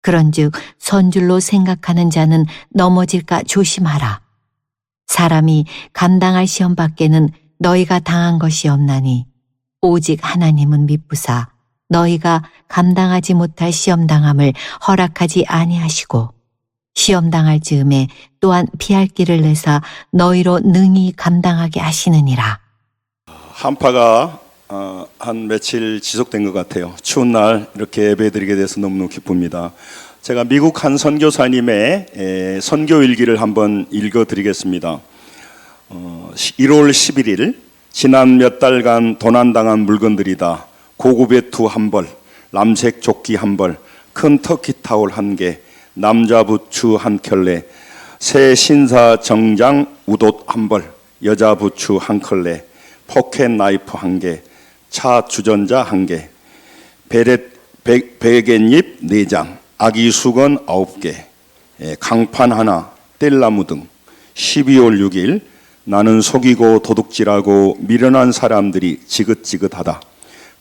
그런즉 선줄로 생각하는 자는 넘어질까 조심하라. 사람이 감당할 시험 밖에는 너희가 당한 것이 없나니 오직 하나님은 미쁘사 너희가 감당하지 못할 시험 당함을 허락하지 아니하시고 시험 당할 즈음에 또한 피할 길을 내사 너희로 능히 감당하게 하시느니라. 한파가 한 며칠 지속된 것 같아요. 추운 날 이렇게 예배드리게 돼서 너무너무 기쁩니다. 제가 미국 한 선교사님의 선교일기를 한번 읽어드리겠습니다. 1월 11일 지난 몇 달간 도난당한 물건들이다. 고급 외투 한 벌, 남색 조끼 한 벌, 큰 터키 타올 한 개, 남자 부추 한 켤레, 새 신사 정장 우옷 한 벌, 여자 부추 한 켤레, 포켓 나이프 한 개, 차 주전자 한 개, 베갯잎 4장, 아기 수건 9개, 강판 하나, 뗄나무 등. 12월 6일 나는 속이고 도둑질하고 미련한 사람들이 지긋지긋하다.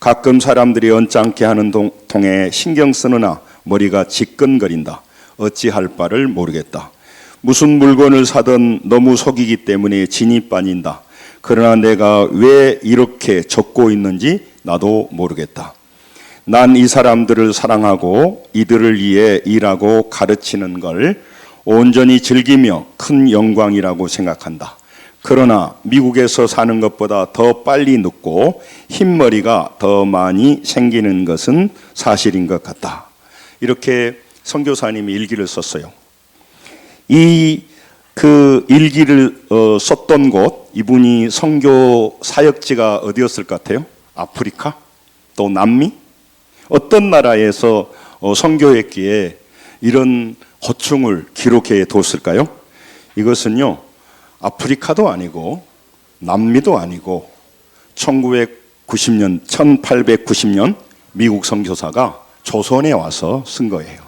가끔 사람들이 언짢게 하는 통에 신경 쓰느나 머리가 지끈거린다. 어찌할 바를 모르겠다. 무슨 물건을 사든 너무 속이기 때문에 진이 빠진다. 그러나 내가 왜 이렇게 적고 있는지 나도 모르겠다. 난 이 사람들을 사랑하고 이들을 위해 일하고 가르치는 걸 온전히 즐기며 큰 영광이라고 생각한다. 그러나 미국에서 사는 것보다 더 빨리 늙고 흰머리가 더 많이 생기는 것은 사실인 것 같다. 이렇게 선교사님이 일기를 썼어요. 그 일기를 썼던 곳, 이분이 선교 사역지가 어디였을 것 같아요? 아프리카? 또 남미? 어떤 나라에서 선교했기에 이런 호충을 기록해 뒀을까요? 이것은요, 아프리카도 아니고 남미도 아니고 1890년 미국 선교사가 조선에 와서 쓴 거예요.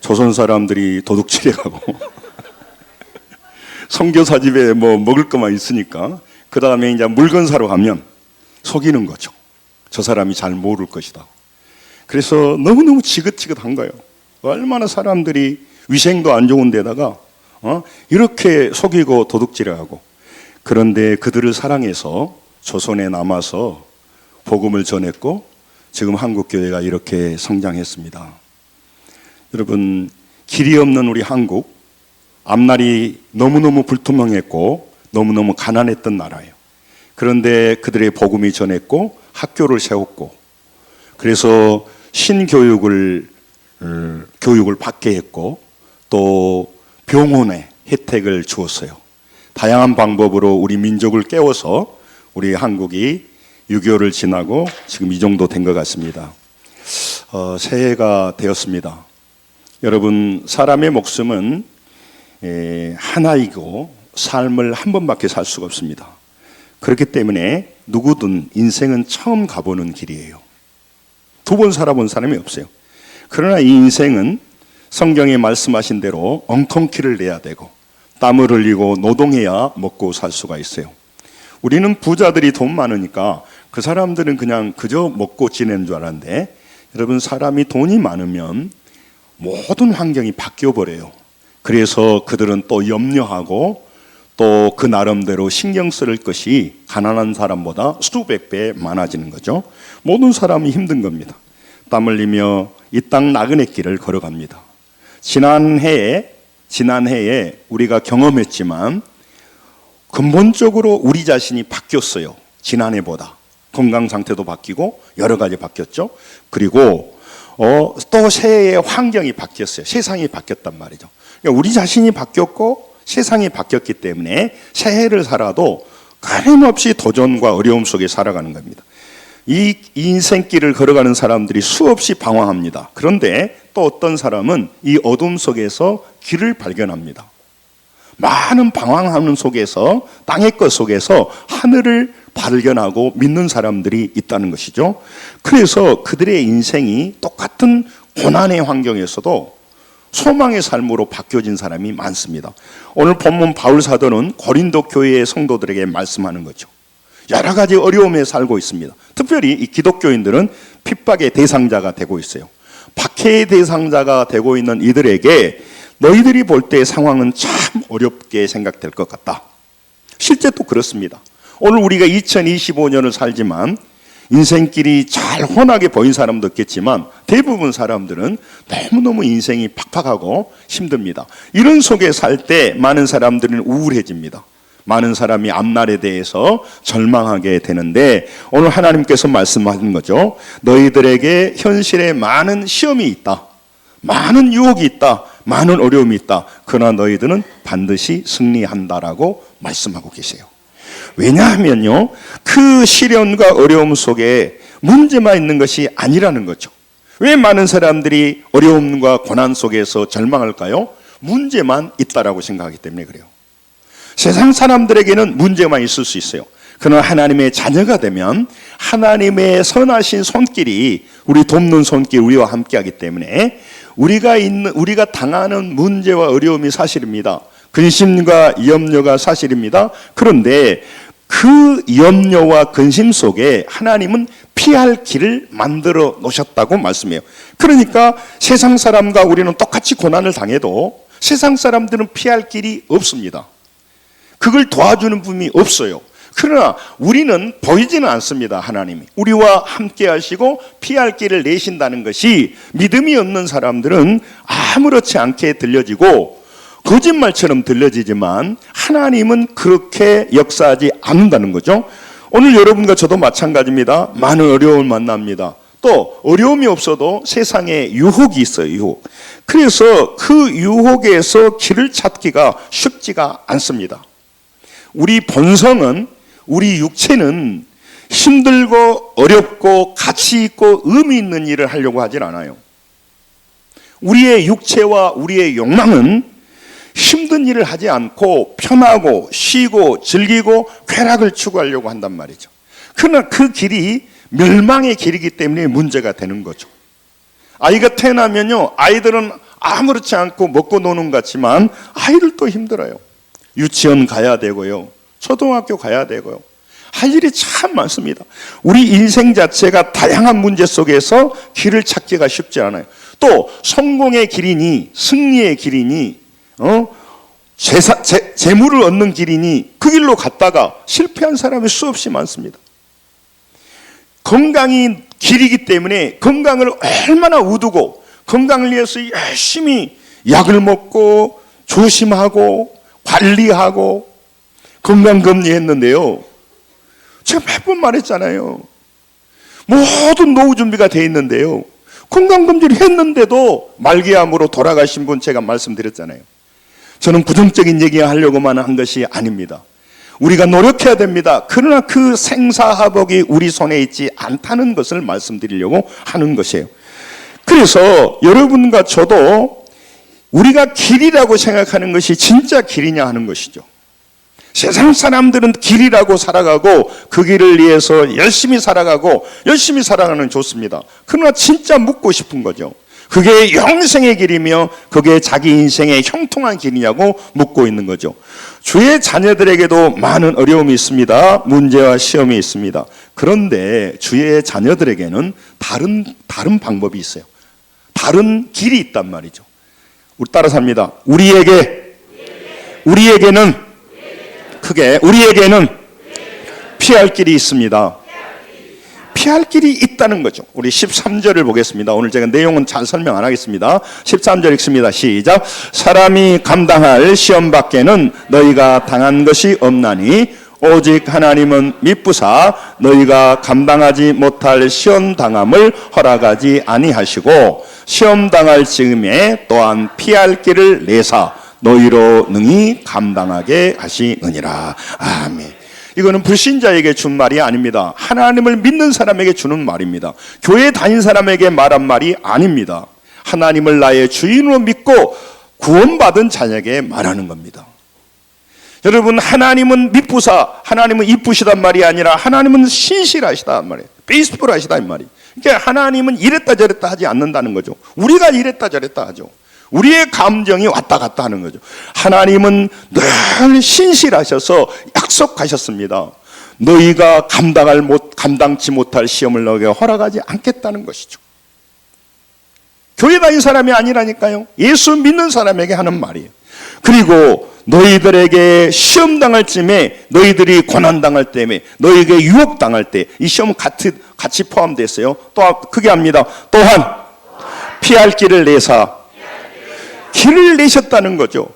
조선 사람들이 도둑질해가고 선교사 집에 뭐 먹을 것만 있으니까 그 다음에 이제 물건 사러 가면 속이는 거죠. 저 사람이 잘 모를 것이다. 그래서 너무너무 지긋지긋한 거예요. 얼마나 사람들이 위생도 안 좋은 데다가 이렇게 속이고 도둑질하고. 그런데 그들을 사랑해서 조선에 남아서 복음을 전했고 지금 한국교회가 이렇게 성장했습니다. 여러분, 길이 없는 우리 한국, 앞날이 너무너무 불투명했고 너무너무 가난했던 나라예요. 그런데 그들의 복음이 전했고 학교를 세웠고 그래서 신교육을 받게 했고 또 병원에 혜택을 주었어요. 다양한 방법으로 우리 민족을 깨워서 우리 한국이 6.25를 지나고 지금 이 정도 된 것 같습니다. 새해가 되었습니다. 여러분, 사람의 목숨은 하나이고 삶을 한 번밖에 살 수가 없습니다. 그렇기 때문에 누구든 인생은 처음 가보는 길이에요. 2번 살아본 사람이 없어요. 그러나 이 인생은 성경에 말씀하신 대로 엉통키를 내야 되고 땀을 흘리고 노동해야 먹고 살 수가 있어요. 우리는 부자들이 돈 많으니까 그 사람들은 그냥 그저 먹고 지내는 줄 알았는데, 여러분, 사람이 돈이 많으면 모든 환경이 바뀌어 버려요. 그래서 그들은 또 염려하고 또 그 나름대로 신경 쓸 것이 가난한 사람보다 수백 배 많아지는 거죠. 모든 사람이 힘든 겁니다. 땀 흘리며 이 땅 나그네 길을 걸어갑니다. 지난해에 우리가 경험했지만 근본적으로 우리 자신이 바뀌었어요. 지난해보다 건강 상태도 바뀌고 여러 가지 바뀌었죠. 그리고 또 새해의 환경이 바뀌었어요. 세상이 바뀌었단 말이죠. 그러니까 우리 자신이 바뀌었고 세상이 바뀌었기 때문에 새해를 살아도 끊임없이 도전과 어려움 속에 살아가는 겁니다. 이 인생길을 걸어가는 사람들이 수없이 방황합니다. 그런데 또 어떤 사람은 이 어둠 속에서 길을 발견합니다. 많은 방황하는 속에서, 땅의 것 속에서 하늘을 발견하고 믿는 사람들이 있다는 것이죠. 그래서 그들의 인생이 똑같은 고난의 환경에서도 소망의 삶으로 바뀌어진 사람이 많습니다. 오늘 본문 바울 사도는 고린도 교회의 성도들에게 말씀하는 거죠. 여러 가지 어려움에 살고 있습니다. 특별히 이 기독교인들은 핍박의 대상자가 되고 있어요. 박해의 대상자가 되고 있는 이들에게 너희들이 볼 때 상황은 참 어렵게 생각될 것 같다. 실제 또 그렇습니다. 오늘 우리가 2025년을 살지만 인생길이 잘 훤하게 보인 사람도 있겠지만 대부분 사람들은 너무너무 인생이 팍팍하고 힘듭니다. 이런 속에 살 때 많은 사람들은 우울해집니다. 많은 사람이 앞날에 대해서 절망하게 되는데 오늘 하나님께서 말씀하신 거죠. 너희들에게 현실에 많은 시험이 있다. 많은 유혹이 있다. 많은 어려움이 있다. 그러나 너희들은 반드시 승리한다라고 말씀하고 계세요. 왜냐하면요, 그 시련과 어려움 속에 문제만 있는 것이 아니라는 거죠. 왜 많은 사람들이 어려움과 고난 속에서 절망할까요? 문제만 있다라고 생각하기 때문에 그래요. 세상 사람들에게는 문제만 있을 수 있어요. 그러나 하나님의 자녀가 되면 하나님의 선하신 손길이 우리 돕는 손길 우리와 함께하기 때문에 우리가 당하는 문제와 어려움이 사실입니다. 근심과 염려가 사실입니다. 그런데 그 염려와 근심 속에 하나님은 피할 길을 만들어 놓으셨다고 말씀해요. 그러니까 세상 사람과 우리는 똑같이 고난을 당해도 세상 사람들은 피할 길이 없습니다. 그걸 도와주는 분이 없어요. 그러나 우리는 보이지는 않습니다. 하나님이 우리와 함께 하시고 피할 길을 내신다는 것이 믿음이 없는 사람들은 아무렇지 않게 들려지고 거짓말처럼 들려지지만 하나님은 그렇게 역사하지 않는다는 거죠. 오늘 여러분과 저도 마찬가지입니다. 많은 어려움을 만납니다. 또 어려움이 없어도 세상에 유혹이 있어요. 유혹. 그래서 그 유혹에서 길을 찾기가 쉽지가 않습니다. 우리 본성은, 우리 육체는 힘들고 어렵고 가치 있고 의미 있는 일을 하려고 하진 않아요. 우리의 육체와 우리의 욕망은 힘든 일을 하지 않고 편하고 쉬고 즐기고 쾌락을 추구하려고 한단 말이죠. 그러나 그 길이 멸망의 길이기 때문에 문제가 되는 거죠. 아이가 태어나면요, 아이들은 아무렇지 않고 먹고 노는 것 같지만 아이들도 힘들어요. 유치원 가야 되고요, 초등학교 가야 되고요, 할 일이 참 많습니다. 우리 인생 자체가 다양한 문제 속에서 길을 찾기가 쉽지 않아요. 또 성공의 길이니 승리의 길이니 재물을 얻는 길이니 그 길로 갔다가 실패한 사람이 수없이 많습니다. 건강이 길이기 때문에 건강을 얼마나 우두고 건강을 위해서 열심히 약을 먹고 조심하고 관리하고 건강검진했는데요, 제가 몇 번 말했잖아요. 모든 노후 준비가 돼 있는데요, 건강검진을 했는데도 말기암으로 돌아가신 분 제가 말씀드렸잖아요. 저는 부정적인 얘기 하려고만 한 것이 아닙니다. 우리가 노력해야 됩니다. 그러나 그 생사화복이 우리 손에 있지 않다는 것을 말씀드리려고 하는 것이에요. 그래서 여러분과 저도 우리가 길이라고 생각하는 것이 진짜 길이냐 하는 것이죠. 세상 사람들은 길이라고 살아가고 그 길을 위해서 열심히 살아가고 열심히 살아가는 좋습니다. 그러나 진짜 묻고 싶은 거죠. 그게 영생의 길이며 그게 자기 인생의 형통한 길이냐고 묻고 있는 거죠. 주의 자녀들에게도 많은 어려움이 있습니다. 문제와 시험이 있습니다. 그런데 주의 자녀들에게는 다른 방법이 있어요. 다른 길이 있단 말이죠. 우리 따라서 합니다. 우리에게는 피할 길이 있습니다. 피할 길이 있다는 거죠. 우리 13절을 보겠습니다. 오늘 제가 내용은 잘 설명 안 하겠습니다. 13절 읽습니다. 시작. 사람이 감당할 시험 밖에는 너희가 당한 것이 없나니 오직 하나님은 미쁘사 너희가 감당하지 못할 시험 당함을 허락하지 아니하시고 시험 당할 즈음에 또한 피할 길을 내사 너희로 능히 감당하게 하시느니라. 아멘. 이거는 불신자에게 준 말이 아닙니다. 하나님을 믿는 사람에게 주는 말입니다. 교회 다닌 사람에게 말한 말이 아닙니다. 하나님을 나의 주인으로 믿고 구원받은 자녀에게 말하는 겁니다. 여러분, 하나님은 미쁘사, 하나님은 이쁘시단 말이 아니라 하나님은 신실하시단 말이에요. 페이스풀하시다 이 말이에요. 그러니까 하나님은 이랬다 저랬다 하지 않는다는 거죠. 우리가 이랬다 저랬다 하죠. 우리의 감정이 왔다 갔다 하는 거죠. 하나님은 늘 신실하셔서 약속하셨습니다. 너희가 감당치 못할 시험을 너에게 허락하지 않겠다는 것이죠. 교회 다닌 사람이 아니라니까요. 예수 믿는 사람에게 하는 말이에요. 그리고 너희들에게 시험 당할 쯤에, 너희들이 고난 당할 때에, 너희에게 유혹 당할 때, 이 시험 같이 포함됐어요. 또 크게 합니다. 또한 피할 길을 내사, 길을 내셨다는 거죠.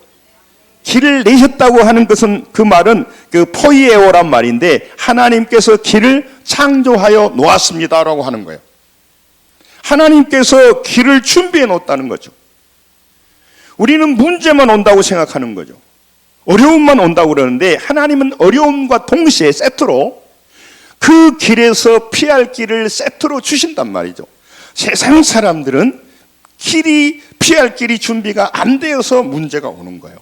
길을 내셨다고 하는 것은, 그 말은 그 포이에오란 말인데, 하나님께서 길을 창조하여 놓았습니다라고 하는 거예요. 하나님께서 길을 준비해 놓았다는 거죠. 우리는 문제만 온다고 생각하는 거죠. 어려움만 온다고 그러는데, 하나님은 어려움과 동시에 세트로 그 길에서 피할 길을 세트로 주신단 말이죠. 세상 사람들은 피할 길이 준비가 안 되어서 문제가 오는 거예요.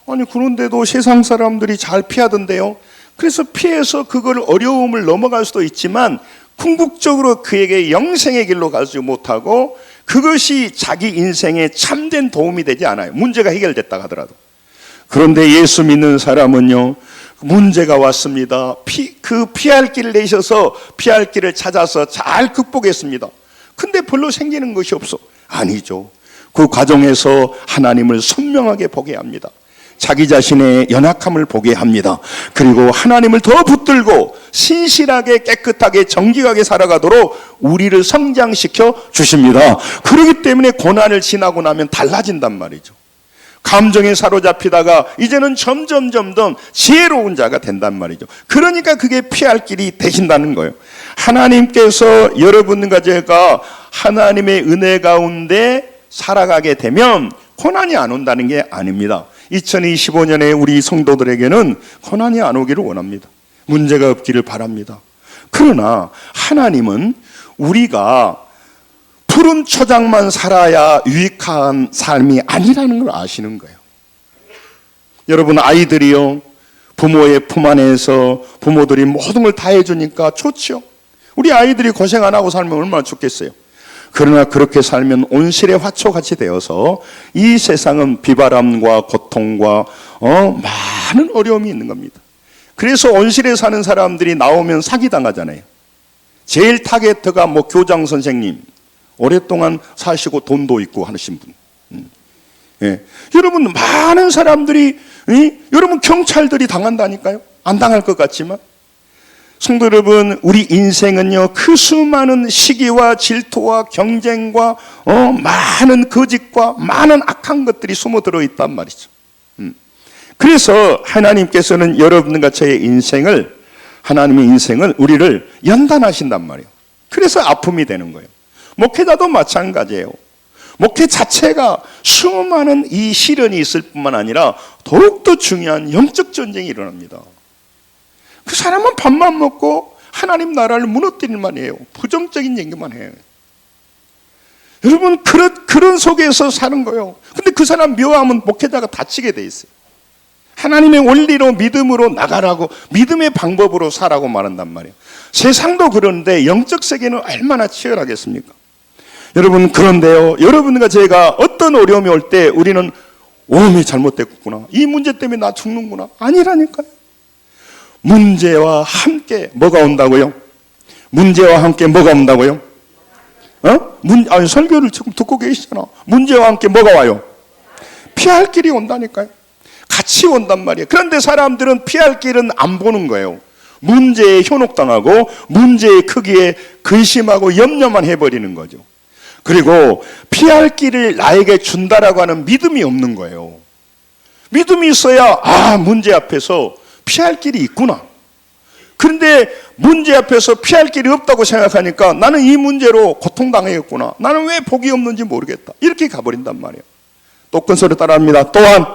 아니, 그런데도 세상 사람들이 잘 피하던데요. 그래서 피해서 그걸 어려움을 넘어갈 수도 있지만, 궁극적으로 그에게 영생의 길로 가지 못하고, 그것이 자기 인생에 참된 도움이 되지 않아요. 문제가 해결됐다 하더라도. 그런데 예수 믿는 사람은요, 문제가 왔습니다. 피할 길을 내셔서 피할 길을 찾아서 잘 극복했습니다. 근데 별로 생기는 것이 없어. 아니죠. 그 과정에서 하나님을 선명하게 보게 합니다. 자기 자신의 연약함을 보게 합니다. 그리고 하나님을 더 붙들고 신실하게 깨끗하게 정직하게 살아가도록 우리를 성장시켜 주십니다. 그렇기 때문에 고난을 지나고 나면 달라진단 말이죠. 감정에 사로잡히다가 이제는 점점 지혜로운 자가 된단 말이죠. 그러니까 그게 피할 길이 되신다는 거예요. 하나님께서 여러분과 제가 하나님의 은혜 가운데 살아가게 되면 고난이 안 온다는 게 아닙니다. 2025년에 우리 성도들에게는 고난이 안 오기를 원합니다. 문제가 없기를 바랍니다. 그러나 하나님은 우리가 푸른 초장만 살아야 유익한 삶이 아니라는 걸 아시는 거예요. 여러분, 아이들이요, 부모의 품 안에서 부모들이 모든 걸 다 해주니까 좋죠. 우리 아이들이 고생 안 하고 살면 얼마나 좋겠어요. 그러나 그렇게 살면 온실의 화초같이 되어서 이 세상은 비바람과 고통과 많은 어려움이 있는 겁니다. 그래서 온실에 사는 사람들이 나오면 사기당하잖아요. 제일 타겟트가 교장 선생님, 오랫동안 사시고 돈도 있고 하신 분. 예. 여러분, 많은 사람들이, 여러분 경찰들이 당한다니까요. 안 당할 것 같지만. 성도 여러분, 우리 인생은요, 그 수많은 시기와 질투와 경쟁과 많은 거짓과 많은 악한 것들이 숨어 들어 있단 말이죠. 그래서 하나님께서는 여러분과 저의 인생을, 하나님의 인생을, 우리를 연단하신단 말이에요. 그래서 아픔이 되는 거예요. 목회자도 마찬가지예요. 목회 자체가 수많은 이 시련이 있을 뿐만 아니라 더욱더 중요한 영적 전쟁이 일어납니다. 그 사람은 밥만 먹고 하나님 나라를 무너뜨릴만 해요. 부정적인 얘기만 해요. 여러분, 그런 속에서 사는 거예요. 근데 그 사람 묘하면 목회자가 다치게 돼 있어요. 하나님의 원리로 믿음으로 나가라고, 믿음의 방법으로 살라고 말한단 말이에요. 세상도 그런데 영적 세계는 얼마나 치열하겠습니까? 여러분, 그런데요, 여러분과 제가 어떤 어려움이 올 때 우리는 오음이 잘못됐구나, 이 문제 때문에 나 죽는구나, 아니라니까요. 문제와 함께 뭐가 온다고요? 문제와 함께 뭐가 온다고요? 설교를 지금 듣고 계시잖아. 문제와 함께 뭐가 와요? 피할 길이 온다니까요. 같이 온단 말이에요. 그런데 사람들은 피할 길은 안 보는 거예요. 문제에 현혹당하고 문제의 크기에 근심하고 염려만 해버리는 거죠. 그리고 피할 길을 나에게 준다라고 하는 믿음이 없는 거예요. 믿음이 있어야 문제 앞에서 피할 길이 있구나. 그런데 문제 앞에서 피할 길이 없다고 생각하니까 나는 이 문제로 고통당하겠구나, 나는 왜 복이 없는지 모르겠다, 이렇게 가버린단 말이에요. 또 큰 소리 따라합니다. 또한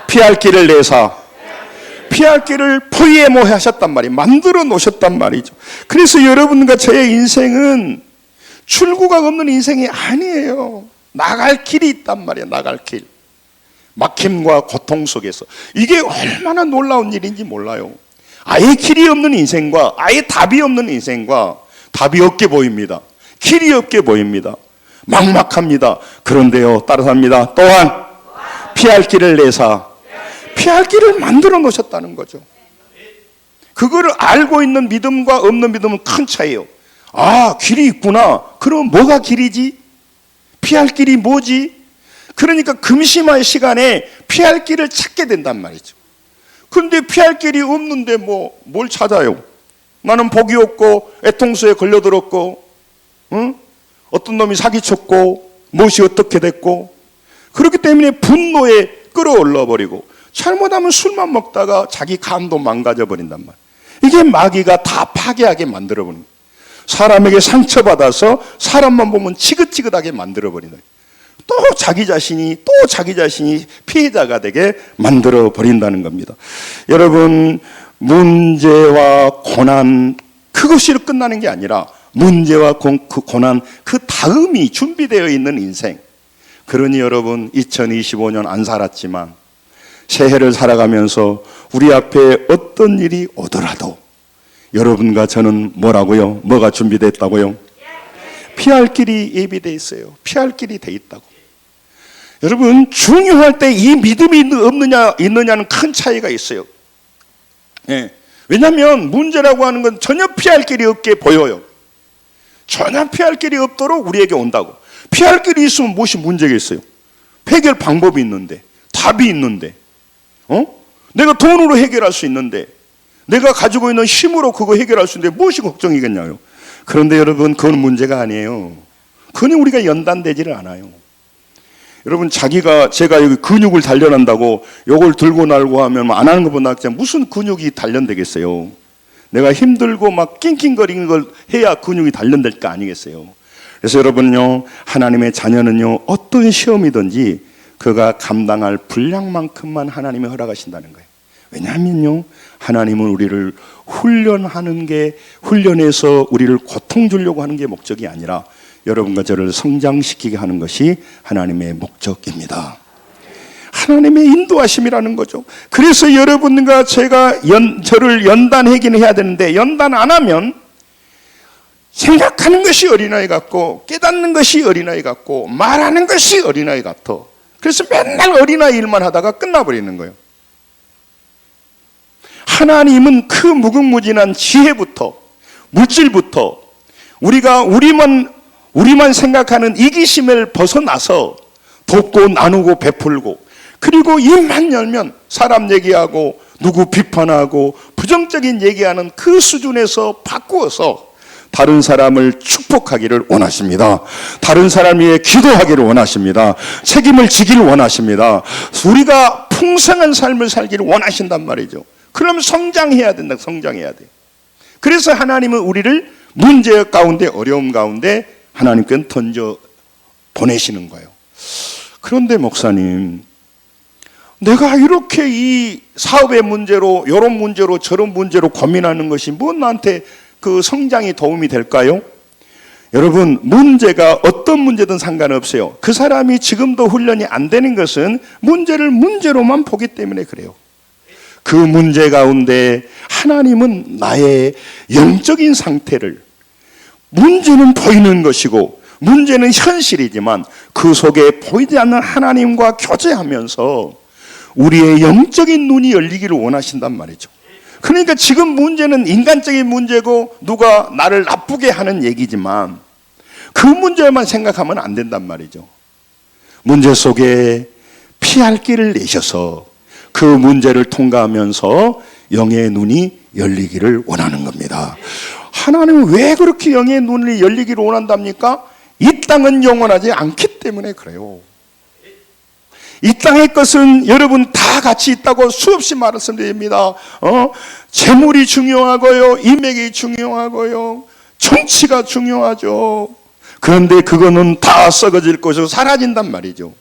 피할 길을 내사, 피할 길을 포이에모 하셨단 말이에요. 만들어 놓으셨단 말이죠. 그래서 여러분과 저의 인생은 출구가 없는 인생이 아니에요. 나갈 길이 있단 말이에요. 나갈 길. 막힘과 고통 속에서. 이게 얼마나 놀라운 일인지 몰라요. 아예 길이 없는 인생과 아예 답이 없는 인생과 답이 없게 보입니다. 길이 없게 보입니다. 막막합니다. 그런데요, 따라서 합니다. 또한 피할 길을 내사, 피할 길을 만들어 놓으셨다는 거죠. 그거를 알고 있는 믿음과 없는 믿음은 큰 차이예요. 길이 있구나. 그럼 뭐가 길이지? 피할 길이 뭐지? 그러니까 금심할 시간에 피할 길을 찾게 된단 말이죠. 근데 피할 길이 없는데 뭘 찾아요? 나는 복이 없고 애통수에 걸려들었고, 응? 어떤 놈이 사기쳤고 무엇이 어떻게 됐고, 그렇기 때문에 분노에 끌어올라 버리고, 잘못하면 술만 먹다가 자기 감도 망가져 버린단 말이에요. 이게 마귀가 다 파괴하게 만들어 버린 거예요. 사람에게 상처받아서 사람만 보면 지긋지긋하게 만들어 버린다. 또 자기 자신이 피해자가 되게 만들어 버린다는 겁니다. 여러분, 문제와 고난 그것으로 끝나는 게 아니라 문제와 고난 그 다음이 준비되어 있는 인생. 그러니 여러분, 2025년 안 살았지만 새해를 살아가면서 우리 앞에 어떤 일이 오더라도 여러분과 저는 뭐라고요? 뭐가 준비됐다고요? 피할 길이 예비되어 있어요. 피할 길이 돼 있다고. 여러분, 중요할 때 이 믿음이 있느냐는 큰 차이가 있어요. 예. 왜냐하면 문제라고 하는 건 전혀 피할 길이 없게 보여요. 전혀 피할 길이 없도록 우리에게 온다고. 피할 길이 있으면 무엇이 문제가 있어요? 해결 방법이 있는데, 답이 있는데, 내가 돈으로 해결할 수 있는데, 내가 가지고 있는 힘으로 그거 해결할 수 있는데 무엇이 걱정이겠냐요? 그런데 여러분, 그건 문제가 아니에요. 그건 우리가 연단되지를 않아요. 여러분, 제가 여기 근육을 단련한다고 요걸 들고 날고 하면 안 하는 것보다 무슨 근육이 단련되겠어요? 내가 힘들고 막 낑낑거리는 걸 해야 근육이 단련될 거 아니겠어요? 그래서 여러분요, 하나님의 자녀는요, 어떤 시험이든지 그가 감당할 분량만큼만 하나님이 허락하신다는 거예요. 왜냐하면요, 하나님은 우리를 훈련해서 우리를 고통 주려고 하는 게 목적이 아니라 여러분과 저를 성장시키게 하는 것이 하나님의 목적입니다. 하나님의 인도하심이라는 거죠. 그래서 여러분과 저를 연단하긴 해야 되는데, 연단 안 하면 생각하는 것이 어린아이 같고, 깨닫는 것이 어린아이 같고, 말하는 것이 어린아이 같아. 그래서 맨날 어린아이 일만 하다가 끝나버리는 거예요. 하나님은 그 무궁무진한 지혜부터, 물질부터 우리가 우리만 생각하는 이기심을 벗어나서 돕고 나누고 베풀고, 그리고 입만 열면 사람 얘기하고 누구 비판하고 부정적인 얘기하는 그 수준에서 바꾸어서 다른 사람을 축복하기를 원하십니다. 다른 사람 위해 기도하기를 원하십니다. 책임을 지기를 원하십니다. 우리가 풍성한 삶을 살기를 원하신단 말이죠. 그럼 성장해야 된다. 성장해야 돼. 그래서 하나님은 우리를 문제 가운데, 어려움 가운데 하나님께는 던져 보내시는 거예요. 그런데 목사님, 내가 이렇게 이 사업의 문제로, 이런 문제로, 저런 문제로 고민하는 것이 뭐 나한테 그 성장에 도움이 될까요? 여러분, 문제가 어떤 문제든 상관없어요. 그 사람이 지금도 훈련이 안 되는 것은 문제를 문제로만 보기 때문에 그래요. 그 문제 가운데 하나님은 나의 영적인 상태를, 문제는 보이는 것이고 문제는 현실이지만 그 속에 보이지 않는 하나님과 교제하면서 우리의 영적인 눈이 열리기를 원하신단 말이죠. 그러니까 지금 문제는 인간적인 문제고 누가 나를 나쁘게 하는 얘기지만 그 문제만 생각하면 안 된단 말이죠. 문제 속에 피할 길을 내셔서 그 문제를 통과하면서 영의 눈이 열리기를 원하는 겁니다. 하나님은 왜 그렇게 영의 눈이 열리기를 원한답니까? 이 땅은 영원하지 않기 때문에 그래요. 이 땅의 것은 여러분 다 같이 있다고 수없이 말씀드립니다. 재물이 중요하고요, 인맥이 중요하고요, 정치가 중요하죠. 그런데 그거는 다 썩어질 것이고 사라진단 말이죠.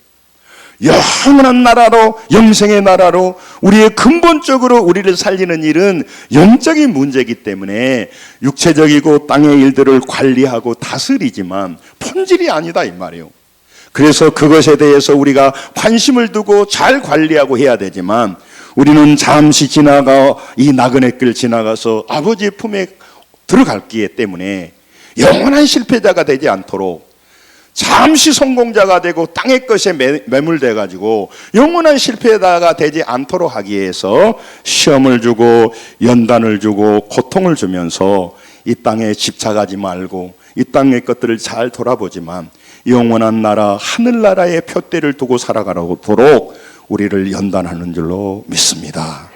영원한 나라로, 영생의 나라로 우리의 근본적으로 우리를 살리는 일은 영적인 문제이기 때문에 육체적이고 땅의 일들을 관리하고 다스리지만 본질이 아니다 이 말이에요. 그래서 그것에 대해서 우리가 관심을 두고 잘 관리하고 해야 되지만 우리는 잠시 지나가 이 나그네 길 지나가서 아버지의 품에 들어갈기 때문에 영원한 실패자가 되지 않도록 잠시 성공자가 되고 땅의 것에 매물돼 가지고 영원한 실패자가 되지 않도록 하기 위해서 시험을 주고 연단을 주고 고통을 주면서 이 땅에 집착하지 말고 이 땅의 것들을 잘 돌아보지만 영원한 나라 하늘나라의 표대를 두고 살아가도록 우리를 연단하는 줄로 믿습니다.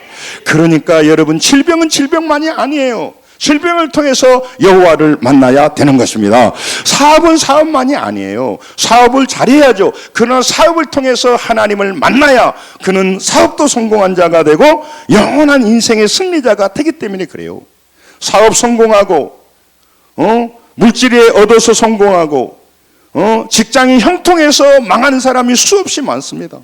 그러니까 여러분, 질병은 질병만이 아니에요. 질병을 통해서 여호와를 만나야 되는 것입니다. 사업은 사업만이 아니에요. 사업을 잘해야죠. 그러나 사업을 통해서 하나님을 만나야 그는 사업도 성공한 자가 되고 영원한 인생의 승리자가 되기 때문에 그래요. 사업 성공하고 물질에 얻어서 성공하고 직장이 형통해서 망하는 사람이 수없이 많습니다.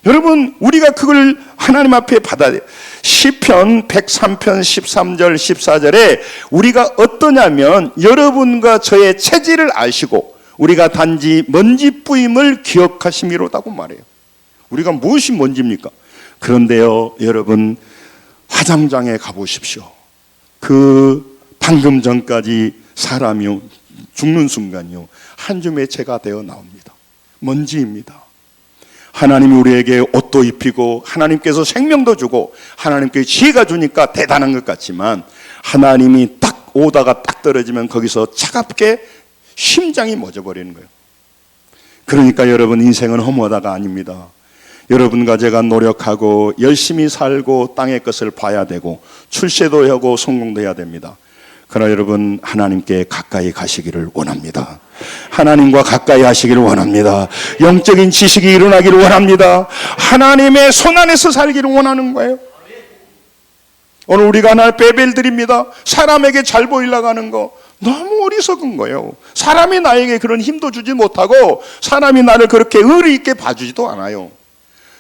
여러분, 우리가 그걸 하나님 앞에 받아야 돼요. 시편 103편 13절 14절에 우리가 어떠냐면 여러분과 저의 체질을 아시고 우리가 단지 먼지 뿌임을 기억하심이로다고 말해요. 우리가 무엇이 먼지입니까? 그런데요, 여러분, 화장장에 가보십시오. 그 방금 전까지 사람이 죽는 순간이요, 한 줌의 재가 되어 나옵니다. 먼지입니다. 하나님이 우리에게 옷도 입히고 하나님께서 생명도 주고 하나님께 지혜가 주니까 대단한 것 같지만 하나님이 딱 오다가 딱 떨어지면 거기서 차갑게 심장이 멎어버리는 거예요. 그러니까 여러분, 인생은 허무하다가 아닙니다. 여러분과 제가 노력하고 열심히 살고 땅의 것을 봐야 되고 출세도 하고 성공도 해야 됩니다. 그러나 여러분, 하나님께 가까이 가시기를 원합니다. 하나님과 가까이 하시기를 원합니다. 영적인 지식이 일어나기를 원합니다. 하나님의 손 안에서 살기를 원하는 거예요. 오늘 우리가 하나의 베벨들입니다. 사람에게 잘 보이려고 하는 거 너무 어리석은 거예요. 사람이 나에게 그런 힘도 주지 못하고 사람이 나를 그렇게 의리 있게 봐주지도 않아요.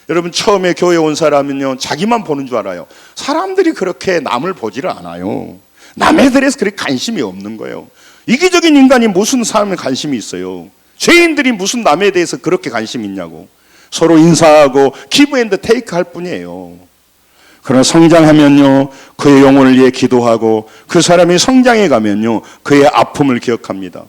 여러분, 처음에 교회에 온 사람은요, 자기만 보는 줄 알아요. 사람들이 그렇게 남을 보지를 않아요. 남에 대해서 그렇게 관심이 없는 거예요. 이기적인 인간이 무슨 사람에 관심이 있어요? 죄인들이 무슨 남에 대해서 그렇게 관심이 있냐고. 서로 인사하고 기브 앤드 테이크 할 뿐이에요. 그러나 성장하면요, 그의 영혼을 위해 기도하고 그 사람이 성장해 가면요, 그의 아픔을 기억합니다.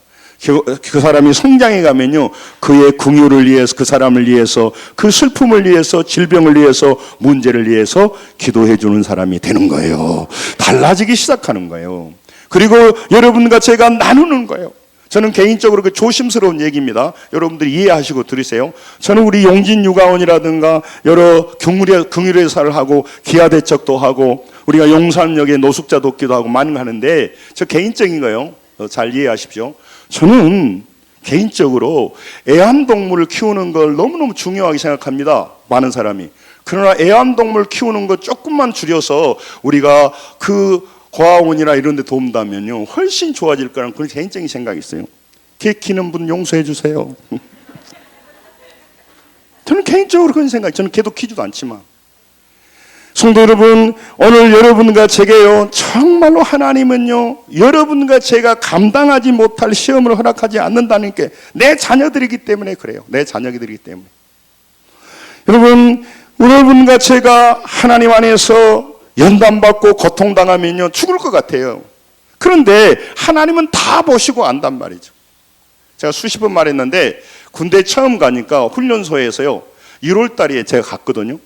그 사람이 성장해 가면요, 그의 긍휼을 위해서, 그 사람을 위해서, 그 슬픔을 위해서, 질병을 위해서, 문제를 위해서 기도해 주는 사람이 되는 거예요. 달라지기 시작하는 거예요. 그리고 여러분과 제가 나누는 거예요. 저는 개인적으로 그 조심스러운 얘기입니다. 여러분들이 이해하시고 들으세요. 저는 우리 용진육아원이라든가 여러 긍휼의사를 하고 기아대책도 하고 우리가 용산역에 노숙자 돕기도 하고 많이 하는데, 저 개인적인 거예요. 잘 이해하십시오. 저는 개인적으로 애완동물을 키우는 걸 너무너무 중요하게 생각합니다. 많은 사람이. 그러나 애완동물 키우는 거 조금만 줄여서 우리가 그 고아원이나 이런 데 도움다면요, 훨씬 좋아질 거라는 그런 개인적인 생각이 있어요. 개 키는 분 용서해 주세요. 저는 개인적으로 그런 생각이, 저는 개도 키지도 않지만. 성도 여러분, 오늘 여러분과 제게요, 정말로 하나님은요, 여러분과 제가 감당하지 못할 시험을 허락하지 않는다는 게 내 자녀들이기 때문에 그래요. 내 자녀들이기 때문에. 여러분과 제가 하나님 안에서 연단받고 고통당하면요, 죽을 것 같아요. 그런데 하나님은 다 보시고 안단 말이죠. 제가 수십 번 말했는데, 군대 처음 가니까 훈련소에서요, 1월 달에 제가 갔거든요.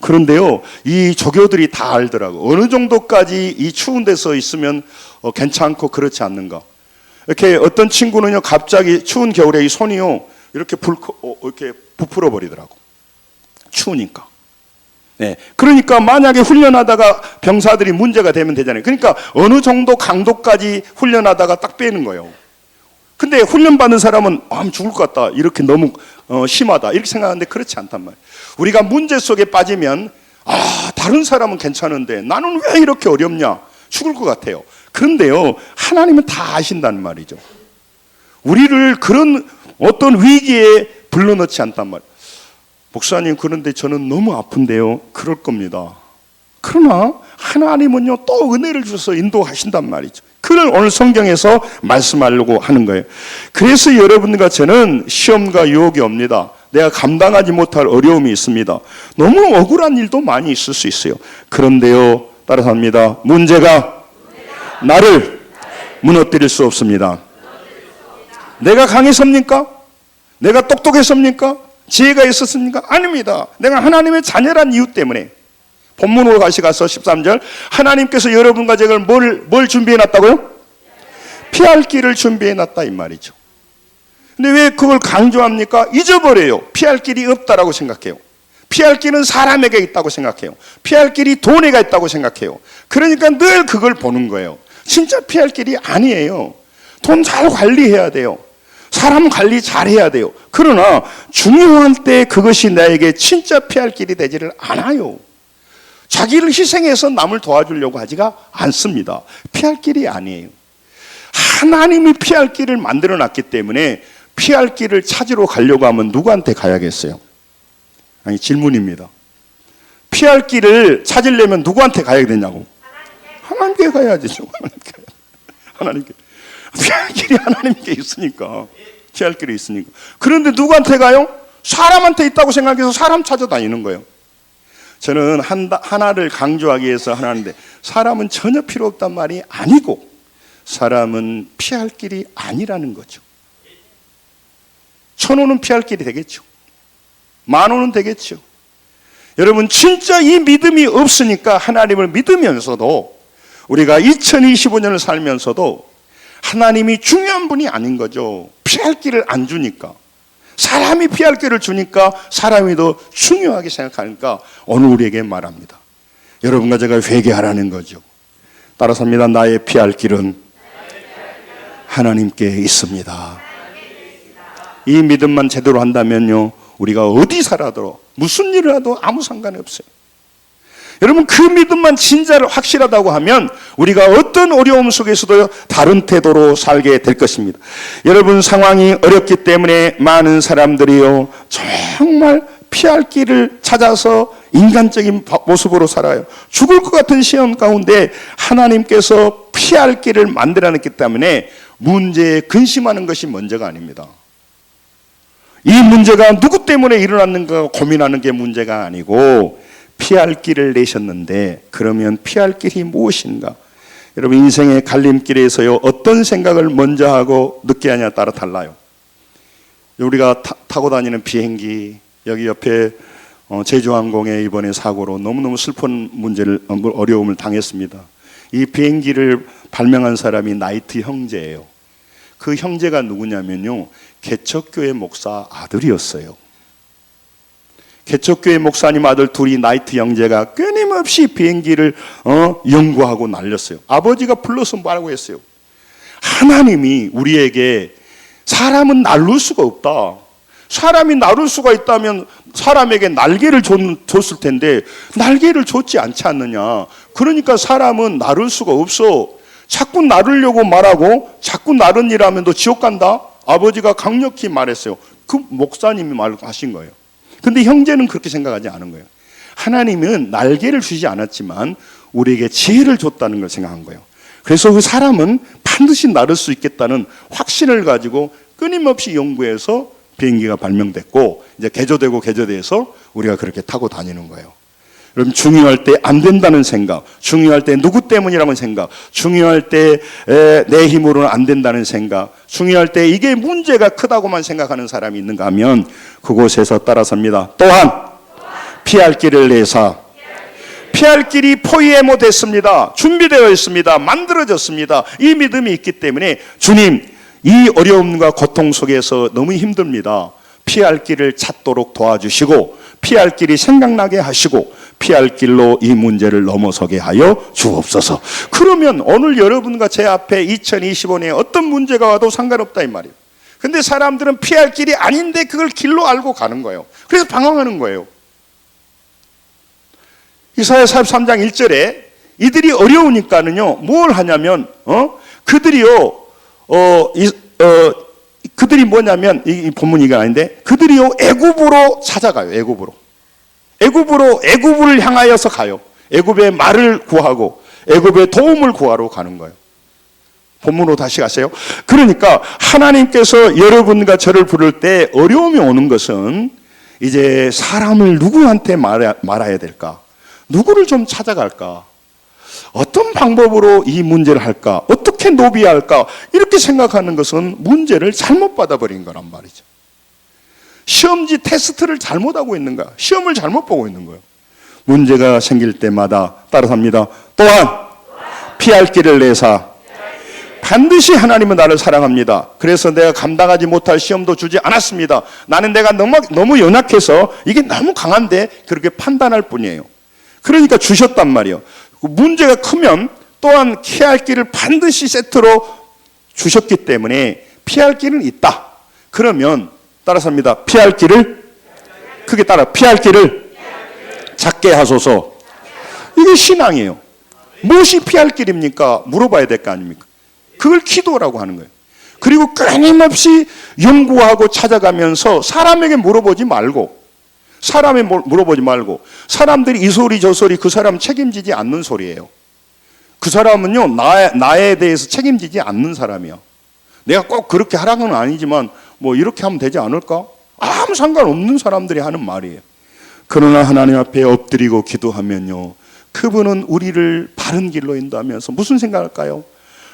그런데요, 이 조교들이 다 알더라고. 어느 정도까지 이 추운 데서 있으면 괜찮고 그렇지 않는가. 이렇게 어떤 친구는요, 갑자기 추운 겨울에 이 손이요, 이렇게 이렇게 부풀어 버리더라고. 추우니까. 네. 그러니까 만약에 훈련하다가 병사들이 문제가 되면 되잖아요. 그러니까 어느 정도 강도까지 훈련하다가 딱 빼는 거예요. 근데 훈련받는 사람은 죽을 것 같다, 이렇게 너무 심하다 이렇게 생각하는데 그렇지 않단 말이에요. 우리가 문제 속에 빠지면 다른 사람은 괜찮은데 나는 왜 이렇게 어렵냐, 죽을 것 같아요. 그런데요, 하나님은 다 아신다는 말이죠. 우리를 그런 어떤 위기에 불러넣지 않단 말이에요. 목사님, 그런데 저는 너무 아픈데요. 그럴 겁니다. 그러나 하나님은요, 또 은혜를 주셔서 인도하신단 말이죠. 그걸 오늘 성경에서 말씀하려고 하는 거예요. 그래서 여러분과 저는 시험과 유혹이 옵니다. 내가 감당하지 못할 어려움이 있습니다. 너무 억울한 일도 많이 있을 수 있어요. 그런데요, 따라서 합니다. 문제가 나를 무너뜨릴 수 없습니다. 내가 강해서입니까? 내가 똑똑해서입니까? 지혜가 있었습니까? 아닙니다. 내가 하나님의 자녀란 이유 때문에. 본문으로 가서 13절. 하나님께서 여러분과 제가 뭘 준비해 놨다고요? 피할 길을 준비해 놨다 이 말이죠. 근데 왜 그걸 강조합니까? 잊어버려요. 피할 길이 없다라고 생각해요. 피할 길은 사람에게 있다고 생각해요. 피할 길이 돈에게 있다고 생각해요. 그러니까 늘 그걸 보는 거예요. 진짜 피할 길이 아니에요. 돈 잘 관리해야 돼요. 사람 관리 잘 해야 돼요. 그러나 중요한 때 그것이 나에게 진짜 피할 길이 되지를 않아요. 자기를 희생해서 남을 도와주려고 하지가 않습니다. 피할 길이 아니에요. 하나님이 피할 길을 만들어 놨기 때문에 피할 길을 찾으러 가려고 하면 누구한테 가야겠어요? 아니, 질문입니다. 피할 길을 찾으려면 누구한테 가야 되냐고? 하나님께 가야지. 하나님께. 피할 길이 하나님께 있으니까. 피할 길이 있으니까. 그런데 누구한테 가요? 사람한테 있다고 생각해서 사람 찾아다니는 거예요. 저는 하나를 강조하기 위해서 하나인데, 사람은 전혀 필요 없단 말이 아니고 사람은 피할 길이 아니라는 거죠. 1,000원은 피할 길이 되겠죠. 10,000원은 되겠죠. 여러분, 진짜 이 믿음이 없으니까 하나님을 믿으면서도, 우리가 2025년을 살면서도 하나님이 중요한 분이 아닌 거죠. 피할 길을 안 주니까. 사람이 피할 길을 주니까 사람이 더 중요하게 생각하니까 오늘 우리에게 말합니다. 여러분과 제가 회개하라는 거죠. 따라서 합니다. 나의 피할 길은 하나님께 있습니다. 이 믿음만 제대로 한다면요, 우리가 어디 살아도 무슨 일을 해도 아무 상관이 없어요. 여러분, 그 믿음만 진짜로 확실하다고 하면 우리가 어떤 어려움 속에서도 다른 태도로 살게 될 것입니다. 여러분, 상황이 어렵기 때문에 많은 사람들이요, 정말 피할 길을 찾아서 인간적인 모습으로 살아요. 죽을 것 같은 시험 가운데 하나님께서 피할 길을 만들어냈기 때문에 문제에 근심하는 것이 먼저가 아닙니다. 이 문제가 누구 때문에 일어났는가 고민하는 게 문제가 아니고, 피할 길을 내셨는데 그러면 피할 길이 무엇인가? 여러분, 인생의 갈림길에서요, 어떤 생각을 먼저 하고 늦게 하냐에 따라 달라요. 우리가 타고 다니는 비행기, 여기 옆에 제주항공에 이번에 사고로 너무너무 슬픈 어려움을 당했습니다. 이 비행기를 발명한 사람이 나이트 형제예요. 그 형제가 누구냐면요, 개척교회 목사 아들이었어요. 개척교회 목사님 아들 둘이 나이트 형제가 끊임없이 비행기를 연구하고 날렸어요. 아버지가 불러서 뭐라고 했어요? 하나님이 우리에게 사람은 날릴 수가 없다. 사람이 나를 수가 있다면 사람에게 날개를 줬을 텐데 날개를 줬지 않지 않느냐. 그러니까 사람은 나를 수가 없어. 자꾸 나르려고 말하고 자꾸 나른 일하면 너 지옥 간다. 아버지가 강력히 말했어요. 그 목사님이 말하신 거예요. 근데 형제는 그렇게 생각하지 않은 거예요. 하나님은 날개를 주지 않았지만 우리에게 지혜를 줬다는 걸 생각한 거예요. 그래서 그 사람은 반드시 나를 수 있겠다는 확신을 가지고 끊임없이 연구해서 비행기가 발명됐고, 이제 개조돼서 우리가 그렇게 타고 다니는 거예요. 여러분, 중요할 때 안 된다는 생각, 중요할 때 누구 때문이라는 생각, 중요할 때 내 힘으로는 안 된다는 생각, 중요할 때 이게 문제가 크다고만 생각하는 사람이 있는가 하면 그곳에서 따라섭니다. 또한 피할 길을 내사, 피할 길이 포이에모 됐습니다. 준비되어 있습니다. 만들어졌습니다. 이 믿음이 있기 때문에 주님, 이 어려움과 고통 속에서 너무 힘듭니다. 피할 길을 찾도록 도와주시고, 피할 길이 생각나게 하시고, 피할 길로 이 문제를 넘어서게 하여 주옵소서. 그러면 오늘 여러분과 제 앞에 2025년에 어떤 문제가 와도 상관없다 이 말이에요. 근데 사람들은 피할 길이 아닌데 그걸 길로 알고 가는 거예요. 그래서 방황하는 거예요. 이사야 43장 1절에 이들이 어려우니까는요, 뭘 하냐면 그들이 뭐냐면, 이 본문 이게 아닌데, 그들이요 애굽으로 찾아가요. 애굽을 향하여서 가요. 애굽의 말을 구하고 애굽의 도움을 구하러 가는 거예요. 본문으로 다시 가세요. 그러니까 하나님께서 여러분과 저를 부를 때 어려움이 오는 것은 이제 사람을 누구한테 말아야 될까? 누구를 좀 찾아갈까? 어떤 방법으로 이 문제를 할까? 어떻게 노비할까? 이렇게 생각하는 것은 문제를 잘못 받아버린 거란 말이죠. 시험지 테스트를 잘못하고 있는 거야. 시험을 잘못 보고 있는 거예요. 문제가 생길 때마다 따라서 합니다. 또한 피할 길을 내사 반드시 하나님은 나를 사랑합니다. 그래서 내가 감당하지 못할 시험도 주지 않았습니다. 나는 내가 너무 연약해서 이게 너무 강한데 그렇게 판단할 뿐이에요. 그러니까 주셨단 말이에요. 문제가 크면 또한 피할 길을 반드시 세트로 주셨기 때문에 피할 길은 있다. 그러면 따라서 합니다. 피할 길을 크게 따라 피할 길을 작게 하소서. 이게 신앙이에요. 무엇이 피할 길입니까? 물어봐야 될 거 아닙니까? 그걸 기도라고 하는 거예요. 그리고 끊임없이 연구하고 찾아가면서 사람에게 물어보지 말고 사람들이 이 소리 저 소리 그 사람 책임지지 않는 소리예요. 그 사람은요 나에 대해서 책임지지 않는 사람이야. 내가 꼭 그렇게 하라는 건 아니지만 뭐 이렇게 하면 되지 않을까? 아무 상관없는 사람들이 하는 말이에요. 그러나 하나님 앞에 엎드리고 기도하면요 그분은 우리를 바른 길로 인도하면서 무슨 생각할까요?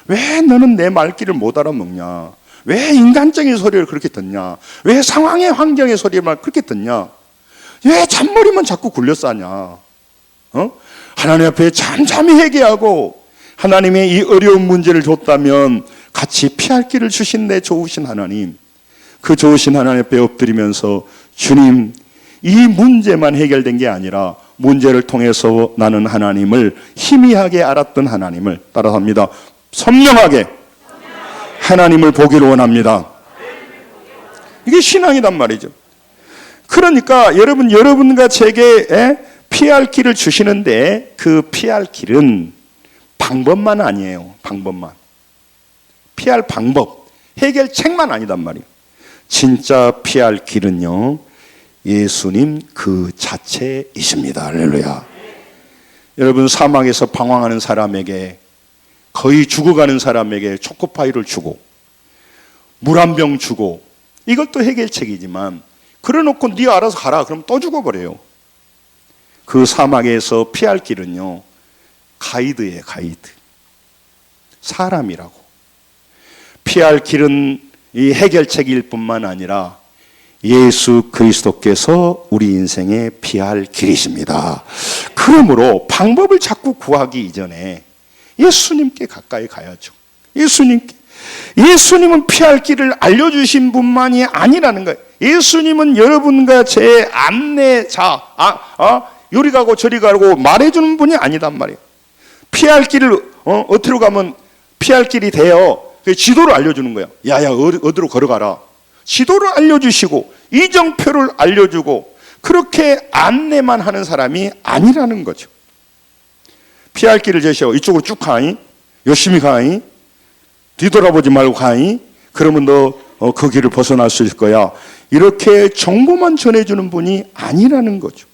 왜 너는 내 말귀를 못 알아먹냐? 왜 인간적인 소리를 그렇게 듣냐? 왜 상황의 환경의 소리만 그렇게 듣냐? 왜 잔머리만 자꾸 굴려싸냐? 하나님 앞에 잠잠히 회개하고 하나님의 이 어려운 문제를 줬다면 같이 피할 길을 주신 내 좋으신 하나님, 그 좋으신 하나님 앞에 엎드리면서 주님, 이 문제만 해결된 게 아니라 문제를 통해서 나는 하나님을 희미하게 알았던 하나님을 따라합니다. 선명하게 하나님을 보기를 원합니다. 이게 신앙이란 말이죠. 그러니까 여러분과 제게 피할 길을 주시는데 그 피할 길은 방법만 아니에요. 방법만. 피할 방법, 해결책만 아니단 말이에요. 진짜 피할 길은요 예수님 그 자체이십니다. 할렐루야. 여러분 사막에서 방황하는 사람에게 거의 죽어가는 사람에게 초코파이를 주고 물 한 병 주고 이것도 해결책이지만 그래놓고 네 알아서 가라 그럼 또 죽어버려요. 그 사막에서 피할 길은요 가이드예요. 가이드. 사람이라고. 피할 길은 이 해결책일 뿐만 아니라 예수 그리스도께서 우리 인생에 피할 길이십니다. 그러므로 방법을 자꾸 구하기 이전에 예수님께 가까이 가야죠. 예수님은 피할 길을 알려주신 분만이 아니라는 거예요. 예수님은 여러분과 제 안내자, 요리 가고 저리 가고 말해주는 분이 아니단 말이에요. 피할 길을 어디로 가면 피할 길이 돼요. 지도를 알려주는 거야. 야야 어디로 걸어가라. 지도를 알려주시고 이정표를 알려주고 그렇게 안내만 하는 사람이 아니라는 거죠. 피할 길을 제시하고 이쪽으로 쭉 가니 열심히 가니 뒤돌아보지 말고 가니 그러면 너 그 길을 벗어날 수 있을 거야. 이렇게 정보만 전해주는 분이 아니라는 거죠.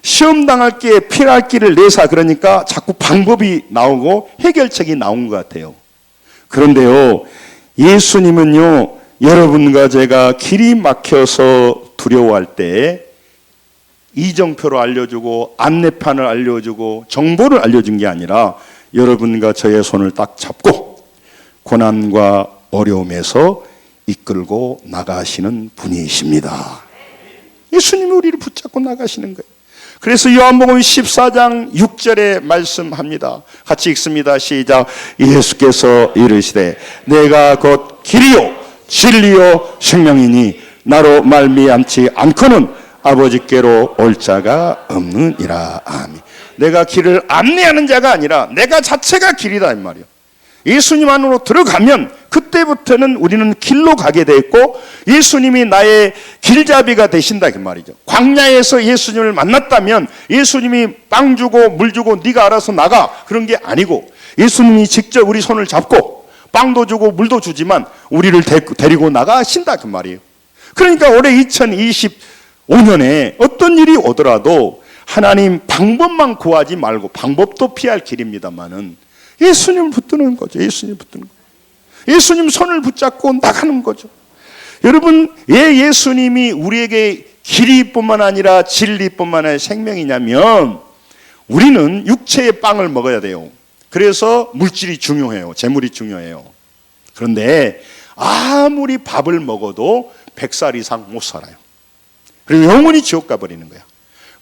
시험 당할 게 피할 길을 내사 그러니까 자꾸 방법이 나오고 해결책이 나온 것 같아요. 그런데요 예수님은요 여러분과 제가 길이 막혀서 두려워할 때 이정표를 알려주고 안내판을 알려주고 정보를 알려준 게 아니라 여러분과 저의 손을 딱 잡고 고난과 어려움에서 이끌고 나가시는 분이십니다. 예수님이 우리를 붙잡고 나가시는 거예요. 그래서 요한복음 14장 6절에 말씀합니다. 같이 읽습니다. 시작. 예수께서 이르시되 내가 곧 길이요 진리요 생명이니 나로 말미암지 않고는 아버지께로 올 자가 없느니라. 아멘. 내가 길을 안내하는 자가 아니라 내가 자체가 길이다 이 말이에요. 예수님 안으로 들어가면 그때부터는 우리는 길로 가게 돼 있고 예수님이 나의 길잡이가 되신다 그 말이죠. 광야에서 예수님을 만났다면 예수님이 빵 주고 물 주고 네가 알아서 나가 그런 게 아니고 예수님이 직접 우리 손을 잡고 빵도 주고 물도 주지만 우리를 데리고 나가신다 그 말이에요. 그러니까 올해 2025년에 어떤 일이 오더라도 하나님 방법만 구하지 말고 방법도 피할 길입니다만은 예수님을 붙드는 거죠. 예수님 손을 붙잡고 나가는 거죠. 여러분, 왜 예수님이 우리에게 길이뿐만 아니라 진리뿐만 아니라 생명이냐면 우리는 육체의 빵을 먹어야 돼요. 그래서 물질이 중요해요. 재물이 중요해요. 그런데 아무리 밥을 먹어도 100살 이상 못 살아요. 그리고 영원히 지옥 가버리는 거야.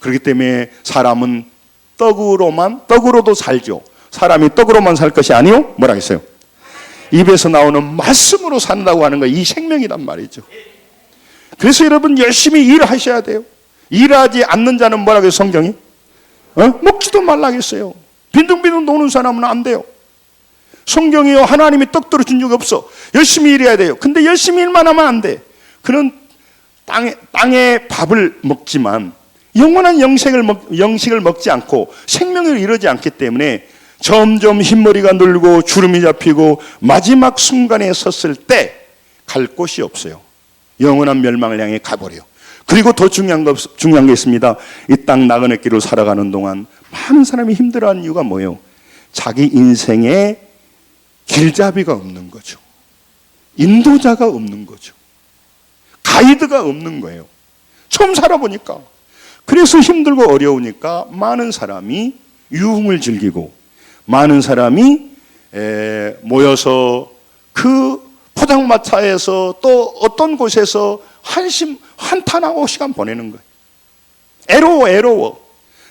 그렇기 때문에 사람은 떡으로도 살죠. 사람이 떡으로만 살 것이 아니요 뭐라 했어요? 입에서 나오는 말씀으로 산다고 하는 거, 이 생명이란 말이죠. 그래서 여러분 열심히 일하셔야 돼요. 일하지 않는 자는 뭐라고 해요, 성경이? 먹지도 말라겠어요. 빈둥빈둥 노는 사람은 안 돼요. 성경이요, 하나님이 떡 떨어준 적이 없어. 열심히 일해야 돼요. 근데 열심히 일만 하면 안 돼. 그는 땅의 밥을 먹지만 영원한 영식을 먹지 않고 생명을 이루지 않기 때문에 점점 흰머리가 늘고 주름이 잡히고 마지막 순간에 섰을 때 갈 곳이 없어요. 영원한 멸망을 향해 가버려요. 그리고 더 중요한 게 있습니다. 이 땅 나그네 길을 살아가는 동안 많은 사람이 힘들어하는 이유가 뭐예요? 자기 인생에 길잡이가 없는 거죠. 인도자가 없는 거죠. 가이드가 없는 거예요. 처음 살아보니까. 그래서 힘들고 어려우니까 많은 사람이 유흥을 즐기고 많은 사람이 모여서 그 포장마차에서 또 어떤 곳에서 한탄하고 시간 보내는 거예요. 애로워.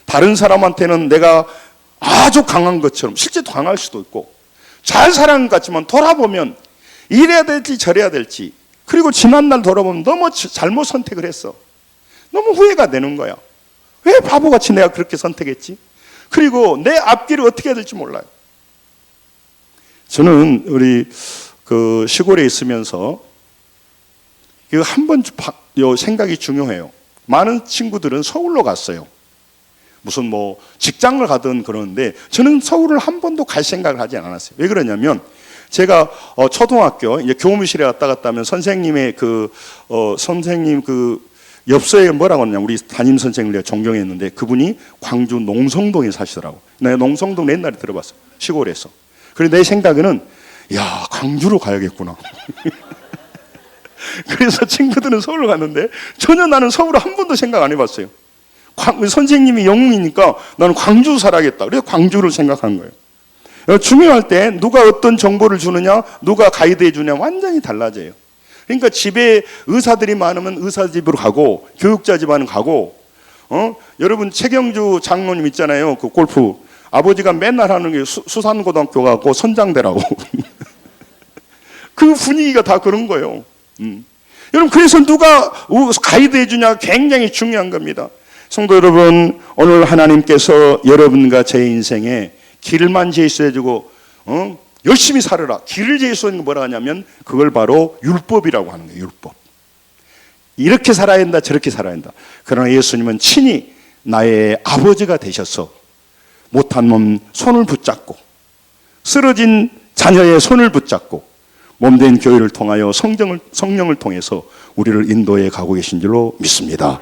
다른 사람한테는 내가 아주 강한 것처럼 실제 강할 수도 있고 잘 살아간 것 같지만 돌아보면 이래야 될지 저래야 될지, 그리고 지난날 돌아보면 너무 잘못 선택을 했어. 너무 후회가 되는 거야. 왜 바보같이 내가 그렇게 선택했지? 그리고 내 앞길을 어떻게 해야 될지 몰라요. 저는 우리 그 시골에 있으면서 한번 생각이 중요해요. 많은 친구들은 서울로 갔어요. 무슨 뭐 직장을 가든 그러는데 저는 서울을 한 번도 갈 생각을 하지 않았어요. 왜 그러냐면 제가 초등학교 이제 교무실에 왔다 갔다 하면 선생님의 선생님 엽서에 뭐라고 하느냐, 우리 담임 선생님을 내가 존경했는데 그분이 광주 농성동에 사시더라고. 내가 농성동 옛날에 들어봤어, 시골에서. 그래서 내 생각에는 야, 광주로 가야겠구나. 그래서 친구들은 서울로 갔는데 전혀 나는 서울을 한 번도 생각 안 해봤어요. 선생님이 영웅이니까 나는 광주 살아야겠다. 그래서 광주를 생각한 거예요. 중요할 때 누가 어떤 정보를 주느냐, 누가 가이드해 주냐 완전히 달라져요. 그러니까 집에 의사들이 많으면 의사 집으로 가고 교육자 집안은 가고, 여러분 최경주 장로님 있잖아요. 그 골프 아버지가 맨날 하는 게 수산고등학교 가고 선장대라고. 그 분위기가 다 그런 거예요. 여러분, 그래서 누가 가이드 해주냐 굉장히 중요한 겁니다. 성도 여러분, 오늘 하나님께서 여러분과 제 인생에 길만 제시해주고 열심히 살아라, 길을 제시하는 게 뭐라 하냐면 그걸 바로 율법이라고 하는 거예요. 율법. 이렇게 살아야 한다, 저렇게 살아야 한다. 그러나 예수님은 친히 나의 아버지가 되셔서 못한 몸 손을 붙잡고 쓰러진 자녀의 손을 붙잡고 몸된 교회를 통하여 성령을 통해서 우리를 인도해 가고 계신 줄로 믿습니다.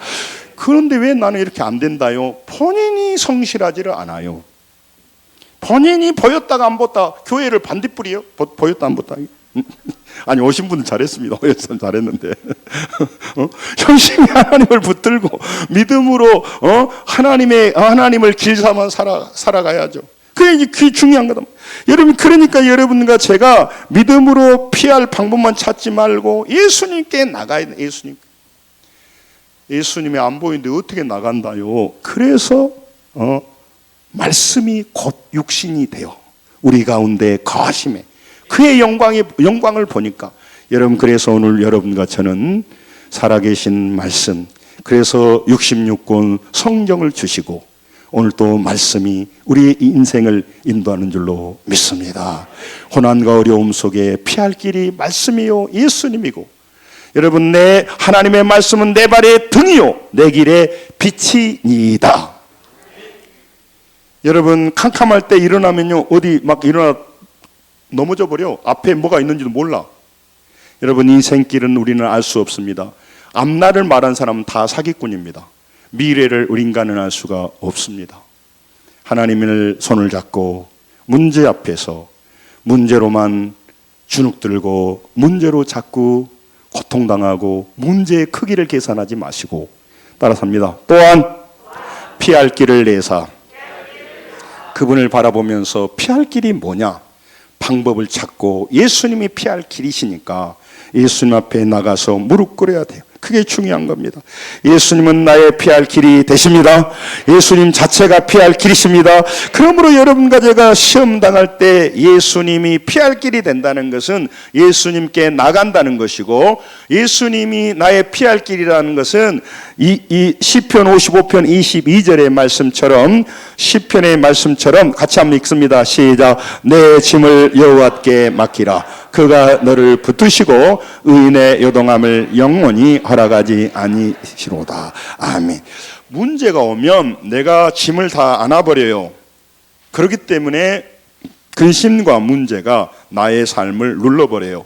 그런데 왜 나는 이렇게 안 된다요? 본인이 성실하지를 않아요. 본인이 보였다가 안 봤다. 교회를 반딧불이요? 보였다 안 봤다. 아니, 오신 분은 잘했습니다. 오셨으면 잘했는데. 열심히 하나님을 붙들고 믿음으로 하나님을 길 삼아 살아가야죠. 그게 중요한 거다. 여러분, 그러니까 여러분과 제가 믿음으로 피할 방법만 찾지 말고 예수님께 나가야 돼. 예수님이 안 보이는데 어떻게 나간다요? 그래서 말씀이 곧 육신이 되어 우리 가운데 거하심에 그의 영광을 보니까, 여러분, 그래서 오늘 여러분과 저는 살아계신 말씀, 그래서 66권 성경을 주시고 오늘 또 말씀이 우리의 인생을 인도하는 줄로 믿습니다. 고난과 어려움 속에 피할 길이 말씀이요 예수님이고, 여러분, 내 하나님의 말씀은 내 발의 등이요 내 길의 빛이니이다. 여러분, 캄캄할 때 일어나면요 어디 막 넘어져 버려. 앞에 뭐가 있는지도 몰라. 여러분, 인생길은 우리는 알 수 없습니다. 앞날을 말한 사람은 다 사기꾼입니다. 미래를 우리 인간은 알 수가 없습니다. 하나님을 손을 잡고 문제 앞에서 문제로만 주눅들고 문제로 자꾸 고통당하고 문제의 크기를 계산하지 마시고 따라서 합니다. 또한 피할 길을 내사 그분을 바라보면서 피할 길이 뭐냐? 방법을 찾고 예수님이 피할 길이시니까 예수님 앞에 나가서 무릎 꿇어야 돼요. 그게 중요한 겁니다. 예수님은 나의 피할 길이 되십니다. 예수님 자체가 피할 길이십니다. 그러므로 여러분과 제가 시험 당할 때 예수님이 피할 길이 된다는 것은 예수님께 나간다는 것이고, 예수님이 나의 피할 길이라는 것은 이 시편 55편 22절의 말씀처럼, 시편의 말씀처럼 같이 한번 읽습니다. 시작. 내 짐을 여호와께 맡기라. 그가 너를 붙드시고 의인의 요동함을 영원히 허락하지 아니시로다. 아멘. 문제가 오면 내가 짐을 다 안아버려요. 그렇기 때문에 근심과 문제가 나의 삶을 눌러버려요.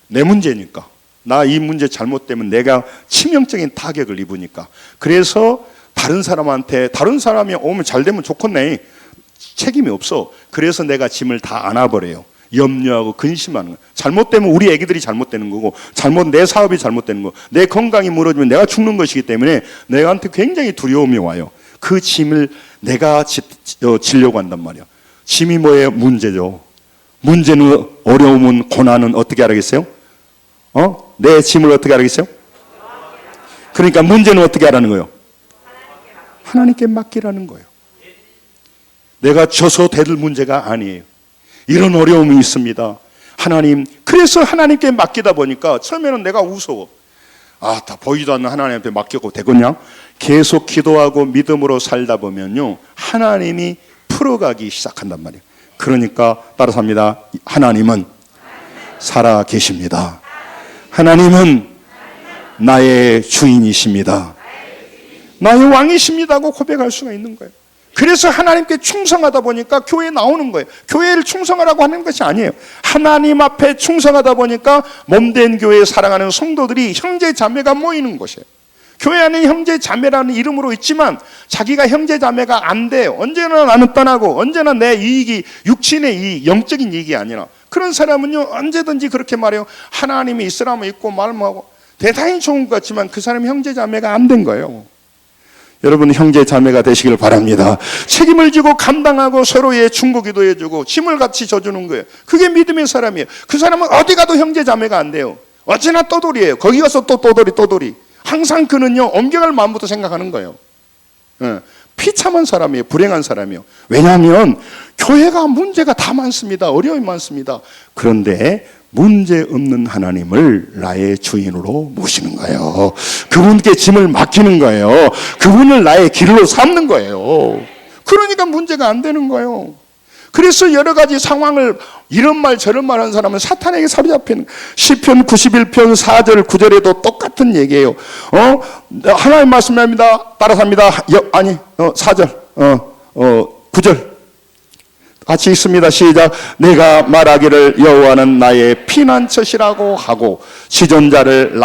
내 문제니까. 나 이 문제 잘못되면 내가 치명적인 타격을 입으니까. 그래서 다른 사람이 오면 잘 되면 좋겠네. 책임이 없어. 그래서 내가 짐을 다 안아버려요. 염려하고 근심하는 거예요. 잘못되면 우리 애기들이 잘못되는 거고, 내 사업이 잘못되는 거, 내 건강이 무너지면 내가 죽는 것이기 때문에 내한테 굉장히 두려움이 와요. 그 짐을 내가 지려고 한단 말이야. 짐이 뭐예요? 문제죠. 문제는, 어려움은, 고난은 어떻게 하라겠어요? 내 짐을 어떻게 하라겠어요? 그러니까 문제는 어떻게 하라는 거예요? 하나님께 맡기라는 거예요. 내가 져서 될 문제가 아니에요. 이런 어려움이 있습니다. 하나님, 그래서 하나님께 맡기다 보니까 처음에는 내가 무서워. 다 보이지도 않는 하나님한테 맡기고 되겠냐? 계속 기도하고 믿음으로 살다 보면요, 하나님이 풀어가기 시작한단 말이에요. 그러니까 따라서 합니다. 하나님은 살아 계십니다. 하나님은 나의 주인이십니다. 나의 왕이십니다고 고백할 수가 있는 거예요. 그래서 하나님께 충성하다 보니까 교회에 나오는 거예요. 교회를 충성하라고 하는 것이 아니에요. 하나님 앞에 충성하다 보니까 몸된 교회에 사랑하는 성도들이 형제 자매가 모이는 곳이에요. 교회 안에 형제 자매라는 이름으로 있지만 자기가 형제 자매가 안 돼요. 언제나 나는 떠나고, 언제나 내 이익이 육신의 이익, 영적인 이익이 아니라, 그런 사람은요 언제든지 그렇게 말해요. 하나님이 있으라면 있고 말면 하고 대단히 좋은 것 같지만 그 사람이 형제 자매가 안 된 거예요. 여러분 형제 자매가 되시길 바랍니다. 책임을 지고 감당하고 서로의 충고기도 해주고 짐을 같이 져주는 거예요. 그게 믿음의 사람이에요. 그 사람은 어디 가도 형제 자매가 안 돼요. 어찌나 떠돌이에요. 거기 가서 또 떠돌이. 항상 그는요 옮겨갈 마음부터 생각하는 거예요. 비참한 사람이에요. 불행한 사람이에요. 왜냐하면 교회가 문제가 다 많습니다. 어려움이 많습니다. 그런데 문제 없는 하나님을 나의 주인으로 모시는 거예요. 그분께 짐을 맡기는 거예요. 그분을 나의 길로 삼는 거예요. 그러니까 문제가 안 되는 거예요. 그래서 여러 가지 상황을 이런 말 저런 말 하는 사람은 사탄에게 사로잡히는, 시편 91편 4절 9절에도 똑같은 얘기예요. 하나님 말씀합니다. 따라서 합니다. 4절 9절 같이 읽습니다. 시작. 내가 말하기를 여호와는 나의 피난처시라고 하고 시존자를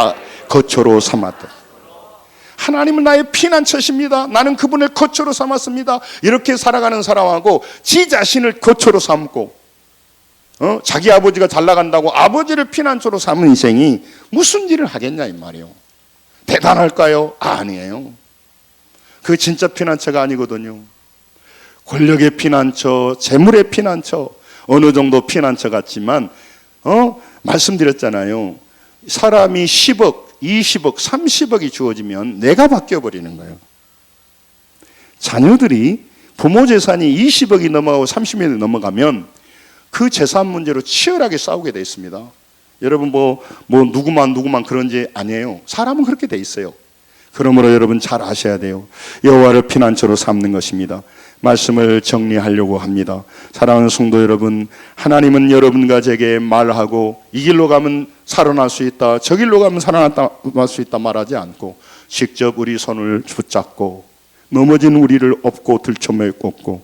거처로 삼았다. 하나님은 나의 피난처십니다. 나는 그분을 거처로 삼았습니다. 이렇게 살아가는 사람하고 지 자신을 거처로 삼고 자기 아버지가 잘 나간다고 아버지를 피난처로 삼은 인생이 무슨 일을 하겠냐 이 말이에요. 대단할까요? 아니에요. 그 진짜 피난처가 아니거든요. 권력의 피난처, 재물의 피난처, 어느 정도 피난처 같지만 말씀드렸잖아요. 사람이 10억, 20억, 30억이 주어지면 내가 바뀌어버리는 거예요. 자녀들이 부모 재산이 20억이 넘어가고 30억이 넘어가면 그 재산 문제로 치열하게 싸우게 돼 있습니다. 여러분 누구만 그런지 아니에요. 사람은 그렇게 돼 있어요. 그러므로 여러분 잘 아셔야 돼요. 여호와를 피난처로 삼는 것입니다. 말씀을 정리하려고 합니다. 사랑하는 성도 여러분, 하나님은 여러분과 제게 말하고 이 길로 가면 살아날 수 있다, 저 길로 가면 살아날 수 있다 말하지 않고 직접 우리 손을 붙잡고 넘어진 우리를 업고 들쳐매 꽂고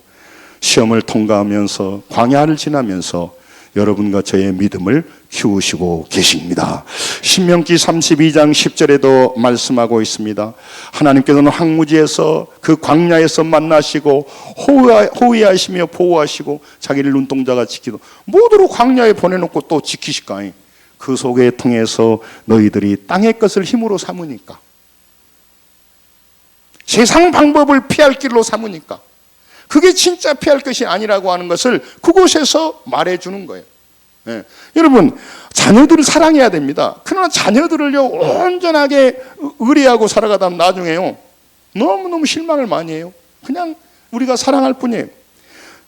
시험을 통과하면서 광야를 지나면서 여러분과 저의 믿음을 키우시고 계십니다. 신명기 32장 10절에도 말씀하고 있습니다. 하나님께서는 황무지에서 그 광야에서 만나시고 호위하시며 보호하시고 자기를 눈동자가 지키도 모두로 광야에 보내놓고 또 지키실까니 그 속에 통해서 너희들이 땅의 것을 힘으로 삼으니까, 세상 방법을 피할 길로 삼으니까, 그게 진짜 피할 것이 아니라고 하는 것을 그곳에서 말해주는 거예요. 예. 여러분, 자녀들을 사랑해야 됩니다. 그러나 자녀들을요, 온전하게 의리하고 살아가다 나중에요, 너무너무 실망을 많이 해요. 그냥 우리가 사랑할 뿐이에요.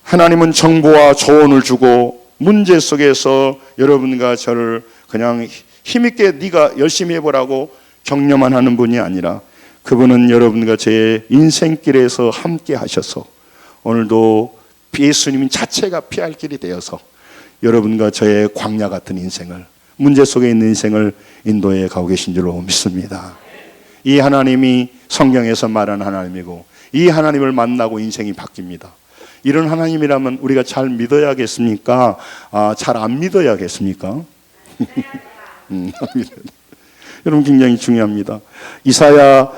하나님은 정보와 조언을 주고 문제 속에서 여러분과 저를 그냥 힘있게 네가 열심히 해보라고 격려만 하는 분이 아니라 그분은 여러분과 제 인생길에서 함께 하셔서 오늘도 예수님 자체가 피할 길이 되어서 여러분과 저의 광야 같은 인생을, 문제 속에 있는 인생을 인도해 가고 계신 줄로 믿습니다. 이 하나님이 성경에서 말하는 하나님이고 이 하나님을 만나고 인생이 바뀝니다. 이런 하나님이라면 우리가 잘 믿어야겠습니까? 잘 안 믿어야겠습니까? 여러분, 굉장히 중요합니다. 이사야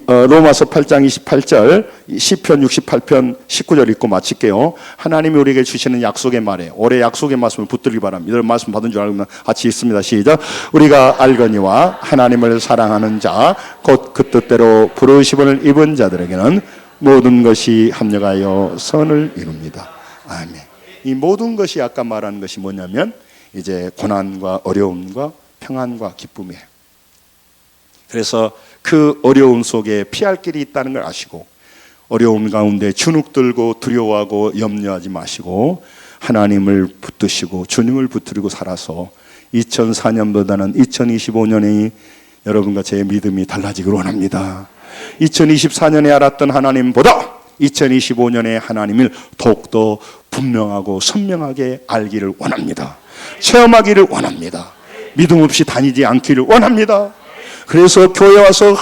로마서 8장 28절, 시편 68편 19절 읽고 마칠게요. 하나님이 우리에게 주시는 약속의 말에 올해 약속의 말씀을 붙들기 바랍니다. 이런 말씀 받은 줄 알고 같이 읽습니다. 시작. 우리가 알거니와 하나님을 사랑하는 자 곧 그 뜻대로 부르심을 입은 자들에게는 모든 것이 합력하여 선을 이룹니다. 아멘. 이 모든 것이 아까 말하는 것이 뭐냐면 이제 고난과 어려움과 평안과 기쁨이에요. 그래서 그 어려움 속에 피할 길이 있다는 걸 아시고 어려움 가운데 주눅들고 두려워하고 염려하지 마시고 하나님을 붙드시고 주님을 붙들고 살아서 2004년보다는 2025년이 여러분과 제 믿음이 달라지기를 원합니다. 2024년에 알았던 하나님보다 2025년에 하나님을 더욱더 분명하고 선명하게 알기를 원합니다. 체험하기를 원합니다. 믿음 없이 다니지 않기를 원합니다. 그래서 교회 와서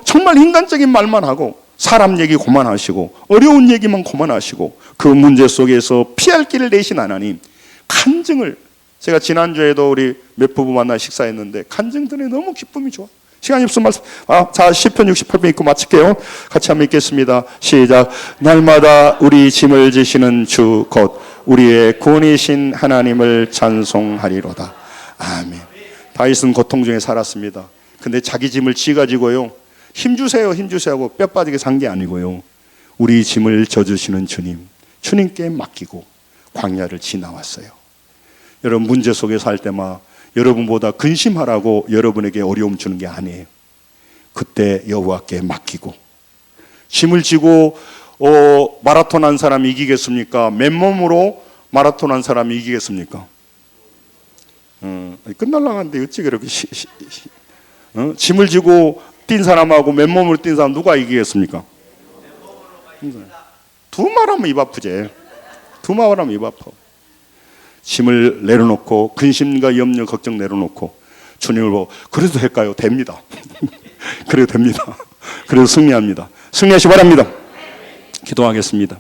정말 인간적인 말만 하고 사람 얘기 그만하시고 어려운 얘기만 그만하시고 그 문제 속에서 피할 길을 내신 하나님 간증을, 제가 지난주에도 우리 몇 부부 만나 식사했는데 간증들이 너무 기쁨이 좋아. 시간이 없으면 말씀. 자, 시편 68편 읽고 마칠게요. 같이 한번 읽겠습니다. 시작. 날마다 우리 짐을 지시는 주 곧 우리의 구원이신 하나님을 찬송하리로다. 아멘. 다윗은 고통 중에 살았습니다. 근데 자기 짐을 지 가지고요, 힘주세요 힘주세요 하고 뼈 빠지게 산 게 아니고요, 우리 짐을 져주시는 주님께 맡기고 광야를 지나왔어요. 여러분, 문제 속에 살 때마다 여러분보다 근심하라고 여러분에게 어려움 주는 게 아니에요. 그때 여호와께 맡기고 짐을 지고 마라톤 한 사람이 이기겠습니까? 맨몸으로 마라톤 한 사람이 이기겠습니까? 끝날라고 하는데 어찌 그렇게 짐을 지고 뛴 사람하고 맨몸으로 뛴 사람 누가 이기겠습니까? 두 말하면 입 아프지. 두 말하면 입 아파. 짐을 내려놓고 근심과 염려 걱정 내려놓고 주님을 보고 그래도 될까요? 됩니다. 그래도 됩니다. 그래도 승리합니다. 승리하시기 바랍니다. 기도하겠습니다.